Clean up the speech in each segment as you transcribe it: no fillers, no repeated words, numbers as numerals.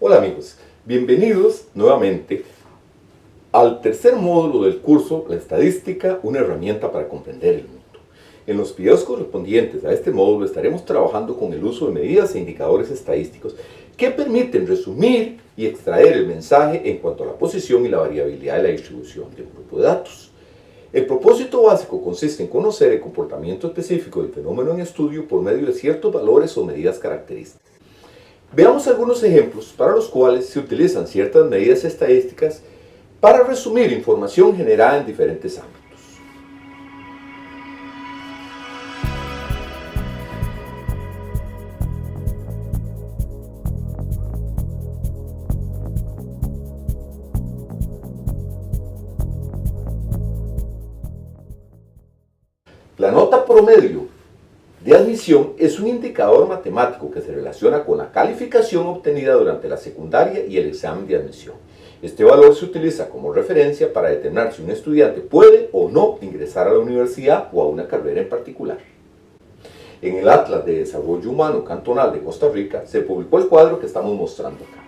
Hola amigos, bienvenidos nuevamente al tercer módulo del curso La Estadística, una herramienta para comprender el mundo. En los videos correspondientes a este módulo estaremos trabajando con el uso de medidas e indicadores estadísticos que permiten resumir y extraer el mensaje en cuanto a la posición y la variabilidad de la distribución de un grupo de datos. El propósito básico consiste en conocer el comportamiento específico del fenómeno en estudio por medio de ciertos valores o medidas características. Veamos algunos ejemplos para los cuales se utilizan ciertas medidas estadísticas para resumir información generada en diferentes ámbitos. La nota promedio de admisión es un indicador matemático que se relaciona con la calificación obtenida durante la secundaria y el examen de admisión. Este valor se utiliza como referencia para determinar si un estudiante puede o no ingresar a la universidad o a una carrera en particular. En el Atlas de Desarrollo Humano Cantonal de Costa Rica se publicó el cuadro que estamos mostrando acá.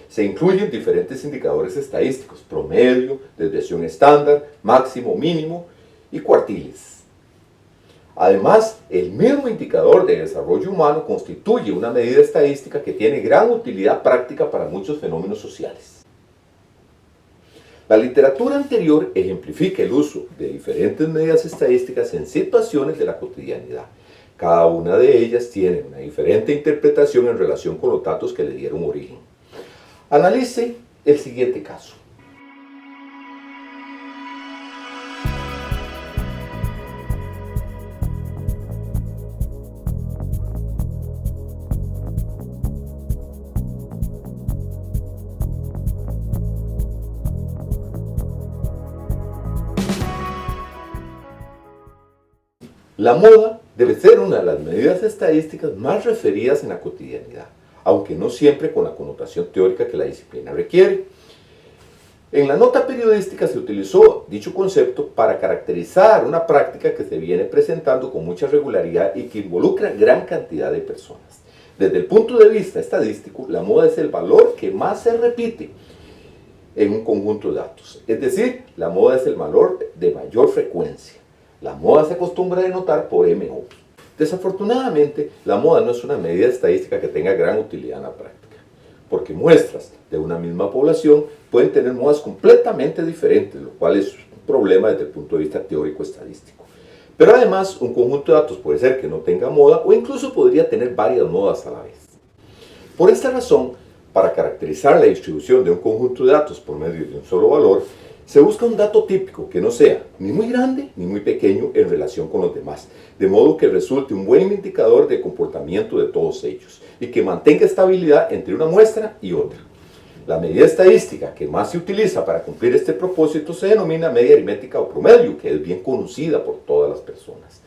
Se incluyen diferentes indicadores estadísticos: promedio, desviación estándar, máximo, mínimo y cuartiles. Además, el mismo indicador de desarrollo humano constituye una medida estadística que tiene gran utilidad práctica para muchos fenómenos sociales. La literatura anterior ejemplifica el uso de diferentes medidas estadísticas en situaciones de la cotidianidad. Cada una de ellas tiene una diferente interpretación en relación con los datos que le dieron origen. Analice el siguiente caso. La moda debe ser una de las medidas estadísticas más referidas en la cotidianidad, aunque no siempre con la connotación teórica que la disciplina requiere. En la nota periodística se utilizó dicho concepto para caracterizar una práctica que se viene presentando con mucha regularidad y que involucra gran cantidad de personas. Desde el punto de vista estadístico, la moda es el valor que más se repite en un conjunto de datos. Es decir, la moda es el valor de mayor frecuencia. La moda se acostumbra a denotar por MO. Desafortunadamente, la moda no es una medida estadística que tenga gran utilidad en la práctica, porque muestras de una misma población pueden tener modas completamente diferentes, lo cual es un problema desde el punto de vista teórico-estadístico. Pero además, un conjunto de datos puede ser que no tenga moda o incluso podría tener varias modas a la vez. Por esta razón, para caracterizar la distribución de un conjunto de datos por medio de un solo valor, se busca un dato típico que no sea ni muy grande ni muy pequeño en relación con los demás, de modo que resulte un buen indicador de comportamiento de todos ellos y que mantenga estabilidad entre una muestra y otra. La medida estadística que más se utiliza para cumplir este propósito se denomina media aritmética o promedio, que es bien conocida por todas las personas.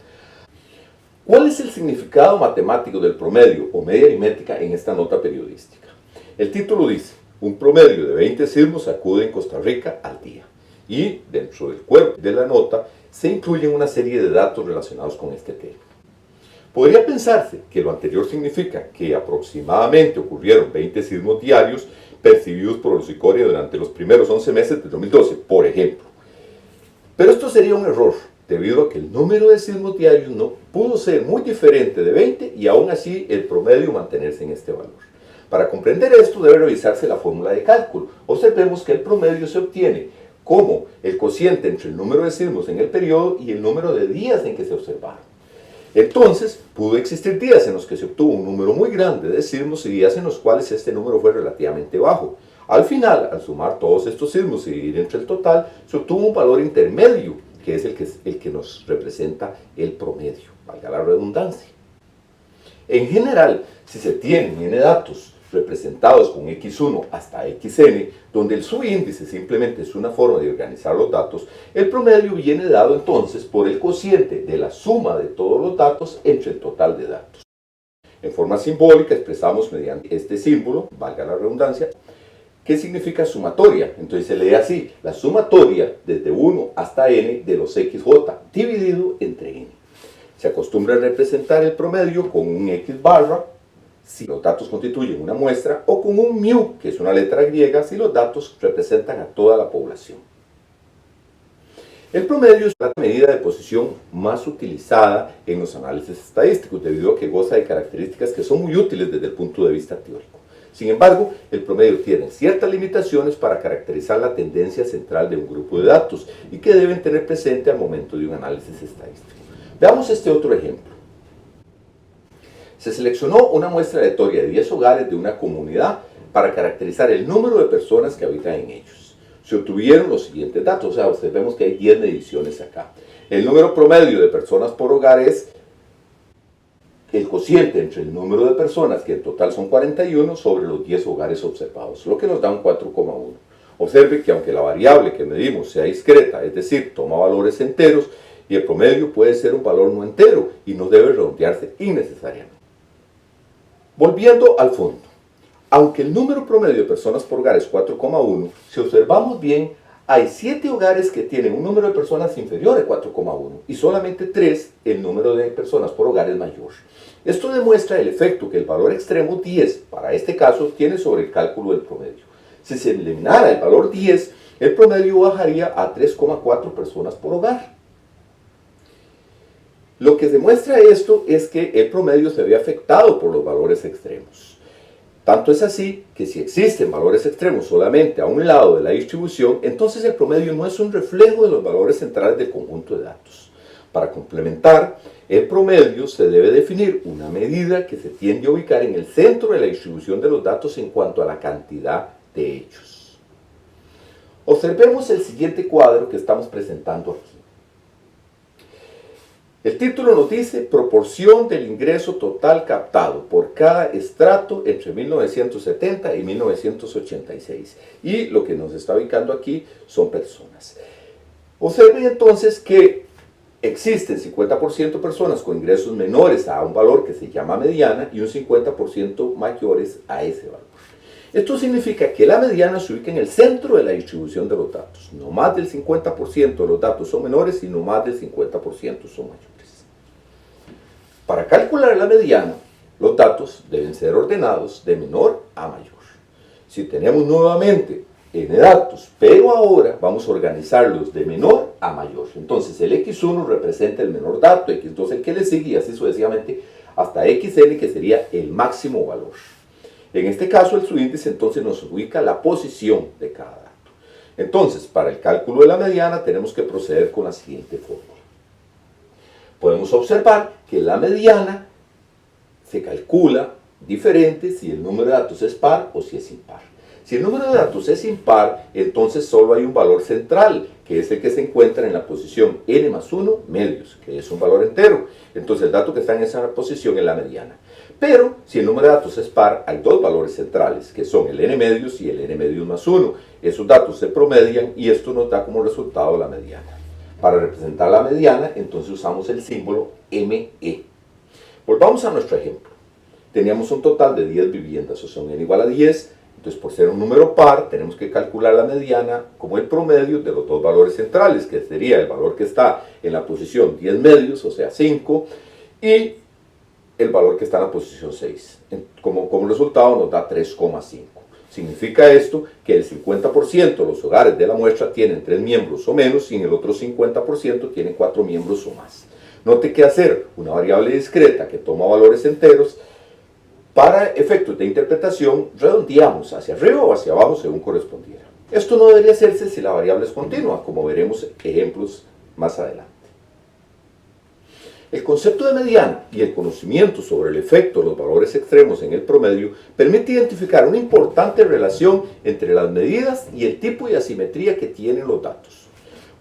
¿Cuál es el significado matemático del promedio o media aritmética en esta nota periodística? El título dice: un promedio de 20 sismos acude en Costa Rica al día. Y dentro del cuerpo de la nota se incluyen una serie de datos relacionados con este tema. Podría pensarse que lo anterior significa que aproximadamente ocurrieron 20 sismos diarios percibidos por los ICORI durante los primeros 11 meses de 2012, por ejemplo. Pero esto sería un error, debido a que el número de sismos diarios no pudo ser muy diferente de 20 y aún así el promedio mantenerse en este valor. Para comprender esto debe revisarse la fórmula de cálculo. Observemos que el promedio se obtiene como el cociente entre el número de sismos en el periodo y el número de días en que se observaron. Entonces, pudo existir días en los que se obtuvo un número muy grande de sismos y días en los cuales este número fue relativamente bajo. Al final, al sumar todos estos sismos y dividir entre el total, se obtuvo un valor intermedio, que es el que nos representa el promedio, valga la redundancia. En general, si se tienen n datos representados con x1 hasta xn, donde el subíndice simplemente es una forma de organizar los datos, el promedio viene dado entonces por el cociente de la suma de todos los datos entre el total de datos. En forma simbólica expresamos mediante este símbolo, valga la redundancia, ¿Qué significa sumatoria? Entonces se lee así, la sumatoria desde 1 hasta n de los xj dividido entre n. Se acostumbra a representar el promedio con un x barra si los datos constituyen una muestra o con un mu, que es una letra griega, si los datos representan a toda la población. El promedio es la medida de posición más utilizada en los análisis estadísticos debido a que goza de características que son muy útiles desde el punto de vista teórico. Sin embargo, el promedio tiene ciertas limitaciones para caracterizar la tendencia central de un grupo de datos y que deben tener presente al momento de un análisis estadístico. Veamos este otro ejemplo. Se seleccionó una muestra aleatoria de 10 hogares de una comunidad para caracterizar el número de personas que habitan en ellos. Se obtuvieron los siguientes datos, o sea, observemos que hay 10 mediciones acá. El número promedio de personas por hogar es el cociente entre el número de personas, que en total son 41, sobre los 10 hogares observados, lo que nos da un 4,1. Observe que aunque la variable que medimos sea discreta, es decir, toma valores enteros, y el promedio puede ser un valor no entero y no debe redondearse innecesariamente. Volviendo al fondo, aunque el número promedio de personas por hogar es 4,1, si observamos bien, hay 7 hogares que tienen un número de personas inferior a 4,1 y solamente 3 el número de personas por hogar es mayor. Esto demuestra el efecto que el valor extremo 10, para este caso, tiene sobre el cálculo del promedio. Si se eliminara el valor 10, el promedio bajaría a 3,4 personas por hogar. Lo que demuestra esto es que el promedio se ve afectado por los valores extremos. Tanto es así que si existen valores extremos solamente a un lado de la distribución, entonces el promedio no es un reflejo de los valores centrales del conjunto de datos. Para complementar, el promedio se debe definir una medida que se tiende a ubicar en el centro de la distribución de los datos en cuanto a la cantidad de hechos. Observemos el siguiente cuadro que estamos presentando aquí. El título nos dice proporción del ingreso total captado por cada estrato entre 1970 y 1986. Y lo que nos está ubicando aquí son personas. Observen entonces que existen 50% personas con ingresos menores a un valor que se llama mediana y un 50% mayores a ese valor. Esto significa que la mediana se ubica en el centro de la distribución de los datos. No más del 50% de los datos son menores y no más del 50% son mayores. Para calcular la mediana, los datos deben ser ordenados de menor a mayor. Si tenemos nuevamente n datos, pero ahora vamos a organizarlos de menor a mayor. Entonces el x1 representa el menor dato, x2 el que le sigue y así sucesivamente hasta xn, que sería el máximo valor. En este caso el subíndice entonces nos ubica la posición de cada dato. Entonces, para el cálculo de la mediana tenemos que proceder con la siguiente fórmula. Podemos observar que la mediana se calcula diferente si el número de datos es par o si es impar. Si el número de datos es impar, entonces solo hay un valor central, que es el que se encuentra en la posición n más 1 medios, que es un valor entero. Entonces el dato que está en esa posición es la mediana. Pero si el número de datos es par, hay dos valores centrales, que son el n medios y el n medios más 1. Esos datos se promedian y esto nos da como resultado la mediana. Para representar la mediana, entonces usamos el símbolo ME. Volvamos a nuestro ejemplo. Teníamos un total de 10 viviendas, o sea, un n igual a 10. Entonces, por ser un número par, tenemos que calcular la mediana como el promedio de los dos valores centrales, que sería el valor que está en la posición 10 medios, o sea, 5, y el valor que está en la posición 6. Como resultado nos da 3,5. Significa esto que el 50% de los hogares de la muestra tienen 3 miembros o menos y en el otro 50% tienen 4 miembros o más. Note que hacer una variable discreta que toma valores enteros, para efectos de interpretación redondeamos hacia arriba o hacia abajo según correspondiera. Esto no debería hacerse si la variable es continua, como veremos ejemplos más adelante. El concepto de mediana y el conocimiento sobre el efecto de los valores extremos en el promedio permite identificar una importante relación entre las medidas y el tipo de asimetría que tienen los datos.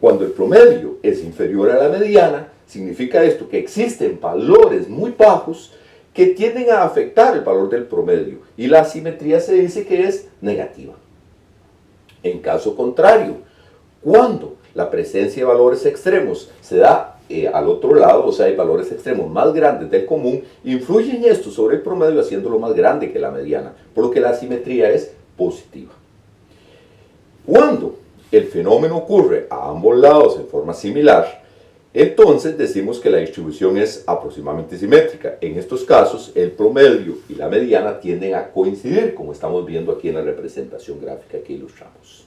Cuando el promedio es inferior a la mediana, significa esto que existen valores muy bajos que tienden a afectar el valor del promedio y la asimetría se dice que es negativa. En caso contrario, cuando la presencia de valores extremos se da al otro lado, o sea, hay valores extremos más grandes del común, influyen esto sobre el promedio haciéndolo más grande que la mediana, por lo que la asimetría es positiva. Cuando el fenómeno ocurre a ambos lados en forma similar, entonces decimos que la distribución es aproximadamente simétrica. En estos casos, el promedio y la mediana tienden a coincidir, como estamos viendo aquí en la representación gráfica que ilustramos.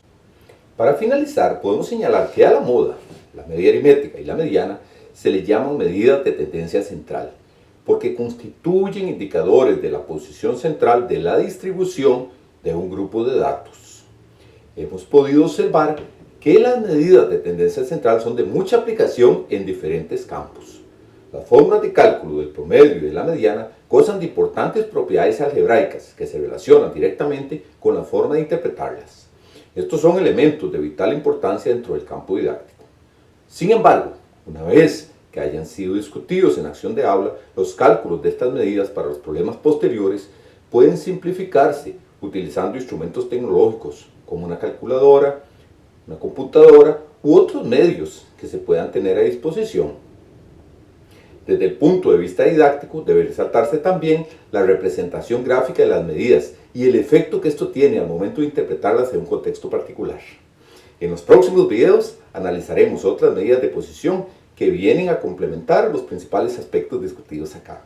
Para finalizar, podemos señalar que a la moda, la media aritmética y la mediana, se les llaman medidas de tendencia central, porque constituyen indicadores de la posición central de la distribución de un grupo de datos. Hemos podido observar que las medidas de tendencia central son de mucha aplicación en diferentes campos. Las fórmulas de cálculo del promedio y de la mediana gozan de importantes propiedades algebraicas que se relacionan directamente con la forma de interpretarlas. Estos son elementos de vital importancia dentro del campo didáctico. Sin embargo, una vez que hayan sido discutidos en acción de aula, los cálculos de estas medidas para los problemas posteriores pueden simplificarse utilizando instrumentos tecnológicos como una calculadora, una computadora u otros medios que se puedan tener a disposición. Desde el punto de vista didáctico, debe resaltarse también la representación gráfica de las medidas y el efecto que esto tiene al momento de interpretarlas en un contexto particular. En los próximos videos analizaremos otras medidas de posición que vienen a complementar los principales aspectos discutidos acá.